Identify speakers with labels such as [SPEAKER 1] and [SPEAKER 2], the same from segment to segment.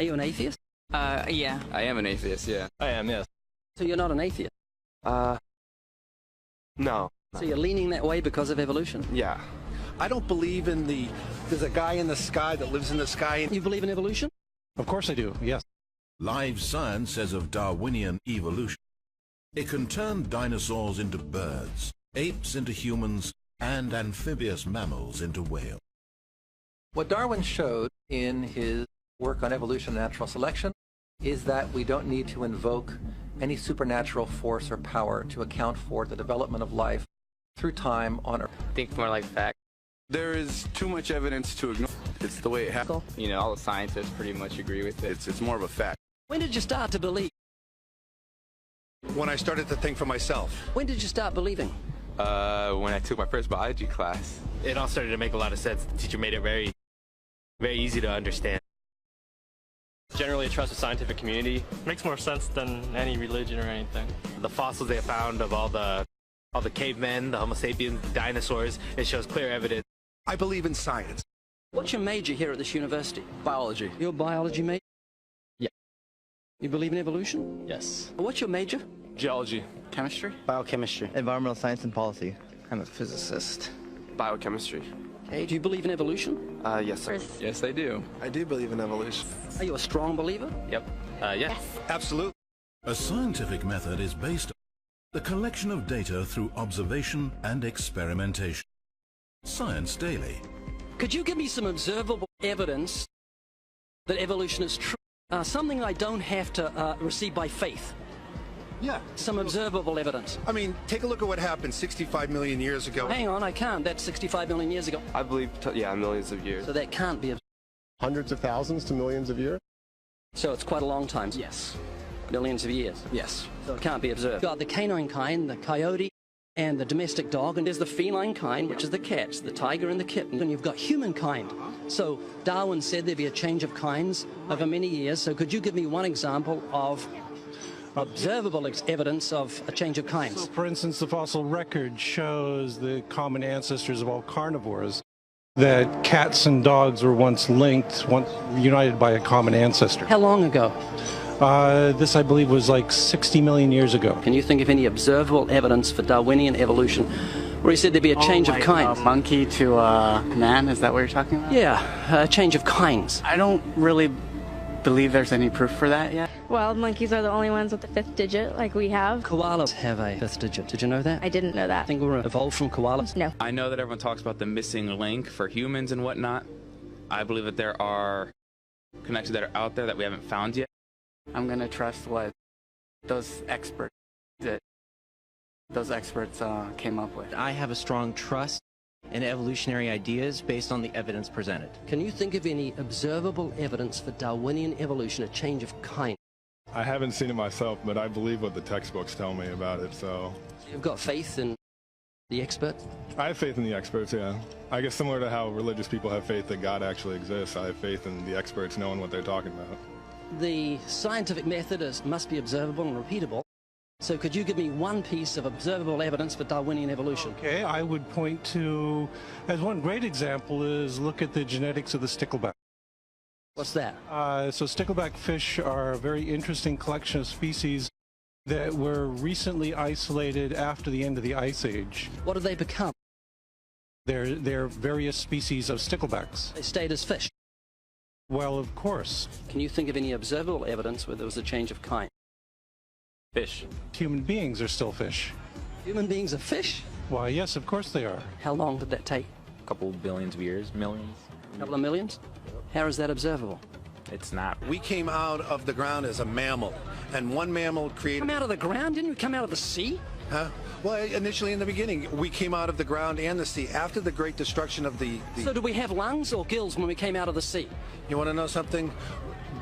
[SPEAKER 1] Are you an atheist?
[SPEAKER 2] Yeah.
[SPEAKER 3] I am an atheist, yeah.
[SPEAKER 4] I am, yes.
[SPEAKER 1] So you're not an atheist?
[SPEAKER 4] No.
[SPEAKER 1] So you're leaning that way because of evolution?
[SPEAKER 4] Yeah.
[SPEAKER 5] I don't believe in there's a guy in the sky that lives in the sky.
[SPEAKER 1] You believe in evolution?
[SPEAKER 6] Of course I do, yes.
[SPEAKER 7] Live science says of Darwinian evolution, it can turn dinosaurs into birds, apes into humans, and amphibious mammals into whales.
[SPEAKER 8] What Darwin showed in his work on evolution and natural selection is that we don't need to invoke any supernatural force or power to account for the development of life through time on Earth.
[SPEAKER 3] I think more like fact.
[SPEAKER 9] There is too much evidence to ignore. It's the way it happens.
[SPEAKER 3] You know, all the scientists pretty much agree with it.
[SPEAKER 9] It's more of a fact.
[SPEAKER 1] When did you start to believe?
[SPEAKER 5] When I started to think for myself.
[SPEAKER 1] When did you start believing?
[SPEAKER 3] When I took my first biology class.
[SPEAKER 4] It all started to make a lot of sense. The teacher made it very, very easy to understand. Generally, trust the scientific community.
[SPEAKER 10] Makes more sense than any religion or anything.
[SPEAKER 4] The fossils they found of all the cavemen, the Homo sapiens, dinosaurs, it shows clear evidence.
[SPEAKER 5] I believe in science.
[SPEAKER 1] What's your major here at this university?
[SPEAKER 3] Biology.
[SPEAKER 1] Your biology major?
[SPEAKER 3] Yeah.
[SPEAKER 1] You believe in evolution?
[SPEAKER 3] Yes.
[SPEAKER 1] What's your major?
[SPEAKER 4] Geology.
[SPEAKER 3] Chemistry?
[SPEAKER 11] Biochemistry. Environmental science and policy.
[SPEAKER 3] I'm a physicist.
[SPEAKER 9] Biochemistry.
[SPEAKER 1] Okay, do you believe in evolution?
[SPEAKER 9] Yes, sir.
[SPEAKER 3] Yes, I do.
[SPEAKER 9] I do believe in evolution.
[SPEAKER 1] Are you a strong believer?
[SPEAKER 4] Yep. Yeah.
[SPEAKER 5] Absolutely.
[SPEAKER 7] A scientific method is based on the collection of data through observation and experimentation. Science Daily.
[SPEAKER 1] Could you give me some observable evidence that evolution is true? Something I don't have to receive by faith.
[SPEAKER 5] Yeah.
[SPEAKER 1] Some observable evidence.
[SPEAKER 5] I mean, take a look at what happened 65 million years ago.
[SPEAKER 1] Hang on, I can't. That's 65 million years ago.
[SPEAKER 9] I believe, millions of years.
[SPEAKER 1] So that can't be.
[SPEAKER 12] Hundreds of thousands to millions of years?
[SPEAKER 1] So it's quite a long time.
[SPEAKER 3] Yes.
[SPEAKER 1] Millions of years.
[SPEAKER 3] Yes.
[SPEAKER 1] So it can't be observed. You've got the canine kind, the coyote, and the domestic dog, and there's the feline kind, which is the cats, the tiger and the kitten, and you've got humankind. So Darwin said there'd be a change of kinds over many years. So could you give me one example of observable evidence of a change of kinds?
[SPEAKER 6] So, for instance, the fossil record shows the common ancestors of all carnivores, that cats and dogs were once linked, once united by a common ancestor.
[SPEAKER 1] How long ago?
[SPEAKER 6] This, I believe, was like 60 million years ago.
[SPEAKER 1] Can you think of any observable evidence for Darwinian evolution where he said there'd be a change of kinds?
[SPEAKER 2] Monkey to man, is that what you're talking about?
[SPEAKER 1] Yeah, a change of kinds.
[SPEAKER 2] I don't really believe there's any proof for that yet.
[SPEAKER 13] Well, monkeys are the only ones with the fifth digit, like we have.
[SPEAKER 1] Koalas have a fifth digit. Did you know that?
[SPEAKER 13] I didn't know that.
[SPEAKER 1] I think we're evolved from koalas?
[SPEAKER 13] No.
[SPEAKER 3] I know that everyone talks about the missing link for humans and whatnot. I believe that there are connections that are out there that we haven't found yet.
[SPEAKER 2] I'm going to trust what those experts came up with.
[SPEAKER 11] I have a strong trust in evolutionary ideas based on the evidence presented.
[SPEAKER 1] Can you think of any observable evidence for Darwinian evolution, a change of kind?
[SPEAKER 12] I haven't seen it myself, but I believe what the textbooks tell me about it, so.
[SPEAKER 1] You've got faith in the experts?
[SPEAKER 12] I have faith in the experts, yeah. I guess similar to how religious people have faith that God actually exists, I have faith in the experts knowing what they're talking about.
[SPEAKER 1] The scientific method must be observable and repeatable. So could you give me one piece of observable evidence for Darwinian evolution?
[SPEAKER 6] Okay, I would point to, as one great example is look at the genetics of the stickleback.
[SPEAKER 1] What's that?
[SPEAKER 6] So stickleback fish are a very interesting collection of species that were recently isolated after the end of the Ice Age.
[SPEAKER 1] What did they become?
[SPEAKER 6] They're various species of sticklebacks.
[SPEAKER 1] They stayed as fish.
[SPEAKER 6] Well, of course.
[SPEAKER 1] Can you think of any observable evidence where there was a change of kind?
[SPEAKER 4] Fish.
[SPEAKER 6] Human beings are still fish.
[SPEAKER 1] Human beings are fish?
[SPEAKER 6] Why, yes, of course they are.
[SPEAKER 1] How long did that take?
[SPEAKER 3] A couple billions of years, millions.
[SPEAKER 1] A couple of millions? How is that observable?
[SPEAKER 3] It's not.
[SPEAKER 5] We came out of the ground as a mammal, and one mammal created...
[SPEAKER 1] Come out of the ground? Didn't we come out of the sea?
[SPEAKER 5] Huh? Well, initially in the beginning, we came out of the ground and the sea after the great destruction of the...
[SPEAKER 1] So did we have lungs or gills when we came out of the sea?
[SPEAKER 5] You want to know something?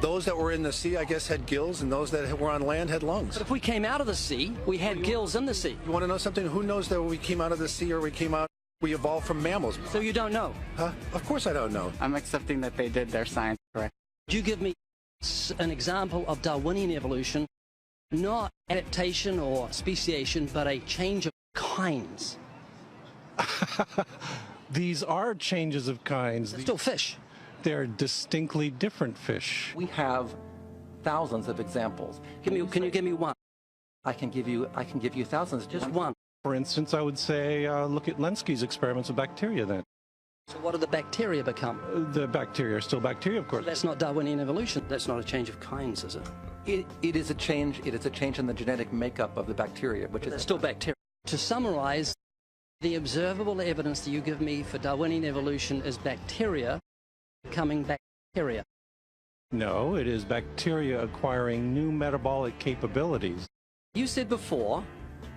[SPEAKER 5] Those that were in the sea, I guess, had gills, and those that were on land had lungs.
[SPEAKER 1] But if we came out of the sea, we had gills in the sea.
[SPEAKER 5] You want to know something? Who knows that we came out of the sea or we evolved from mammals?
[SPEAKER 1] So you don't know?
[SPEAKER 5] Huh? Of course I don't know.
[SPEAKER 2] I'm accepting that they did their science correct.
[SPEAKER 1] Could you give me an example of Darwinian evolution, not adaptation or speciation, but a change of kinds?
[SPEAKER 6] These are changes of kinds.
[SPEAKER 1] They're still fish.
[SPEAKER 6] They're distinctly different fish.
[SPEAKER 8] We have thousands of examples.
[SPEAKER 1] Can you give me one?
[SPEAKER 8] I can give you thousands.
[SPEAKER 1] Just one.
[SPEAKER 6] For instance, I would say look at Lenski's experiments with bacteria then.
[SPEAKER 1] So what do the bacteria become?
[SPEAKER 6] The bacteria are still bacteria, of course.
[SPEAKER 1] That's not Darwinian evolution. That's not a change of kinds, is it?
[SPEAKER 8] It is a change. It is a change in the genetic makeup of the bacteria, which is
[SPEAKER 1] still bacteria. To summarize, the observable evidence that you give me for Darwinian evolution is bacteria becoming bacteria.
[SPEAKER 6] No, it is bacteria acquiring new metabolic capabilities.
[SPEAKER 1] You said before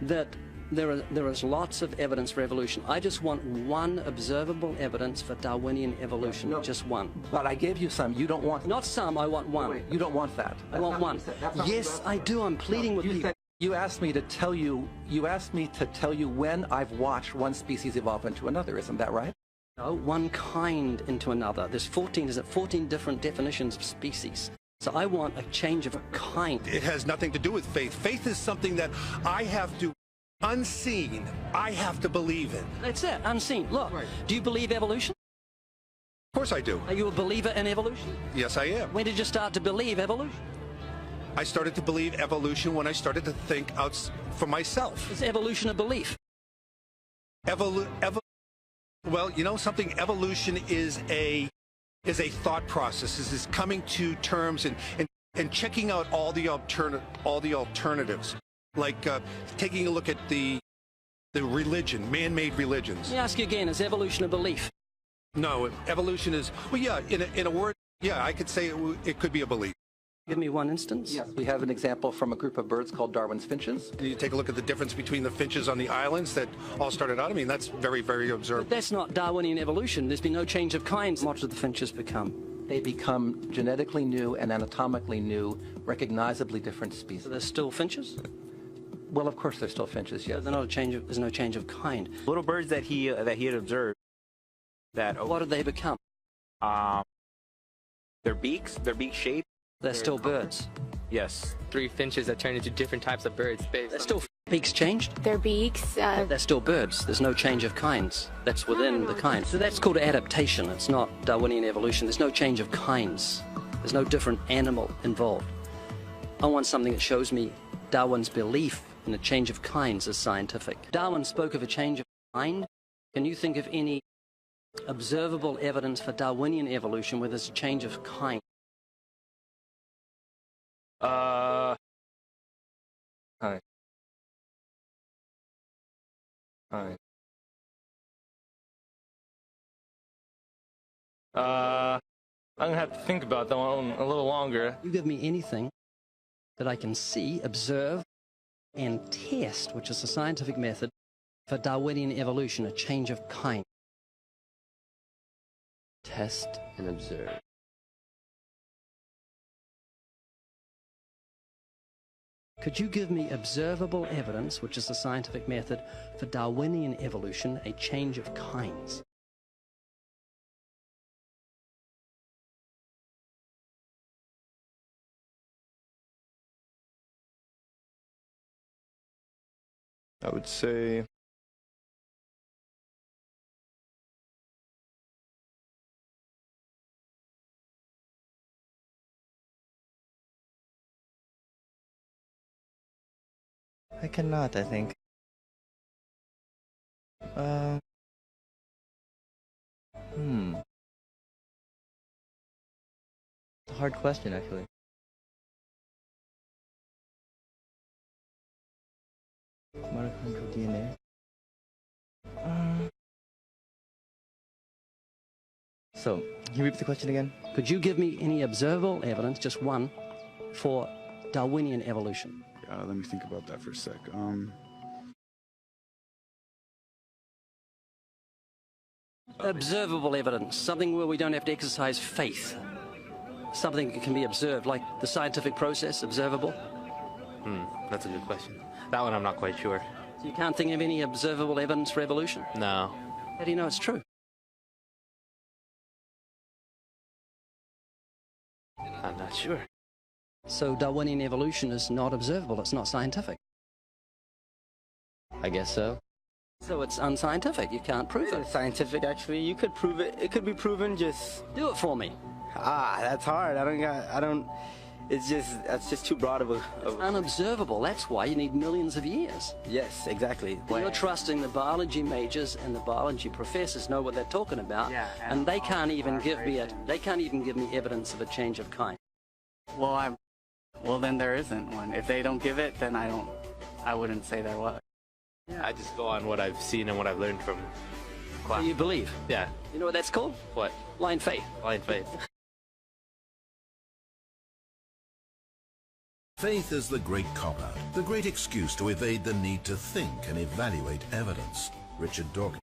[SPEAKER 1] that there is lots of evidence for evolution. I just want one observable evidence for Darwinian evolution, just one.
[SPEAKER 8] But I gave you some. You don't want.
[SPEAKER 1] Not some. I want one.
[SPEAKER 8] Wait, you don't want that.
[SPEAKER 1] I want one. Yes, I do. I'm pleading with you.
[SPEAKER 8] You asked me to tell you. You asked me to tell you when I've watched one species evolve into another. Isn't that right?
[SPEAKER 1] No, one kind into another. There's 14 different definitions of species. So I want a change of kind.
[SPEAKER 5] It has nothing to do with faith. Faith is something that I have to, unseen, I have to believe in.
[SPEAKER 1] That's it, unseen. Look, do you believe evolution?
[SPEAKER 5] Of course I do.
[SPEAKER 1] Are you a believer in evolution?
[SPEAKER 5] Yes, I am.
[SPEAKER 1] When did you start to believe evolution?
[SPEAKER 5] I started to believe evolution when I started to think out for myself.
[SPEAKER 1] Is evolution a belief?
[SPEAKER 5] Well, you know something, evolution is a thought process. Is coming to terms and checking out all the alternatives. Like taking a look at the religion, man-made religions.
[SPEAKER 1] Let me ask you again, is evolution a belief?
[SPEAKER 5] No, evolution is, well, yeah, in a word, yeah, I could say it could be a belief.
[SPEAKER 1] Give me one instance.
[SPEAKER 8] Yes, we have an example from a group of birds called Darwin's finches.
[SPEAKER 5] You take a look at the difference between the finches on the islands that all started out. I mean, that's very, very observable.
[SPEAKER 1] But that's not Darwinian evolution. There's been no change of kinds. What do the finches become?
[SPEAKER 8] They become genetically new and anatomically new, recognizably different species.
[SPEAKER 1] So they're still finches?
[SPEAKER 8] Well, of course they're still finches, yes.
[SPEAKER 1] So they're not a change of, there's no change of kind.
[SPEAKER 14] Little birds that he had observed.
[SPEAKER 1] What did they become?
[SPEAKER 14] Their beak shape.
[SPEAKER 1] They're still birds.
[SPEAKER 14] Yes.
[SPEAKER 4] 3 finches that turn into different types of birds.
[SPEAKER 1] They're still beaks changed?
[SPEAKER 13] Their beaks.
[SPEAKER 1] They're still birds. There's no change of kinds. That's within the kind. So that's called adaptation. It's not Darwinian evolution. There's no change of kinds. There's no different animal involved. I want something that shows me Darwin's belief in a change of kinds is scientific. Darwin spoke of a change of kind. Can you think of any observable evidence for Darwinian evolution where there's a change of kind?
[SPEAKER 4] Hi. I'm gonna have to think about that one a little longer.
[SPEAKER 1] You give me anything that I can see, observe, and test, which is the scientific method for Darwinian evolution, a change of kind.
[SPEAKER 15] Test and observe.
[SPEAKER 1] Could you give me observable evidence, which is the scientific method for Darwinian evolution, a change of kinds?
[SPEAKER 12] I would say
[SPEAKER 11] I cannot, I think. It's a hard question, actually. Mitochondrial DNA. So, can you repeat the question again?
[SPEAKER 1] Could you give me any observable evidence, just one, for Darwinian evolution?
[SPEAKER 16] Let me think about that for a sec.
[SPEAKER 1] Observable evidence, something where we don't have to exercise faith. Something that can be observed, like the scientific process, observable.
[SPEAKER 4] That's a good question. That one I'm not quite sure.
[SPEAKER 1] So you can't think of any observable evidence for evolution?
[SPEAKER 4] No.
[SPEAKER 1] How do you know it's true?
[SPEAKER 4] I'm not sure.
[SPEAKER 1] So Darwinian evolution is not observable, it's not scientific.
[SPEAKER 15] I guess so.
[SPEAKER 1] So it's unscientific. You can't prove it.
[SPEAKER 2] It's scientific, actually. You could prove it. It could be proven. Just
[SPEAKER 1] do it for me.
[SPEAKER 2] That's hard. That's just too broad of a...
[SPEAKER 1] It's unobservable. That's why you need millions of years.
[SPEAKER 2] Yes, exactly.
[SPEAKER 1] You're trusting the biology majors and the biology professors know what they're talking about, and they can't even give me evidence of a change of kind.
[SPEAKER 2] Well, then there isn't one. If they don't give it, then I wouldn't say there was.
[SPEAKER 4] Yeah. I just go on what I've seen and what I've learned from class.
[SPEAKER 1] So you believe?
[SPEAKER 4] Yeah.
[SPEAKER 1] You know what that's called?
[SPEAKER 4] What?
[SPEAKER 1] Blind faith.
[SPEAKER 4] Blind faith.
[SPEAKER 7] Faith is the great cop-out, the great excuse to evade the need to think and evaluate evidence. Richard Dawkins.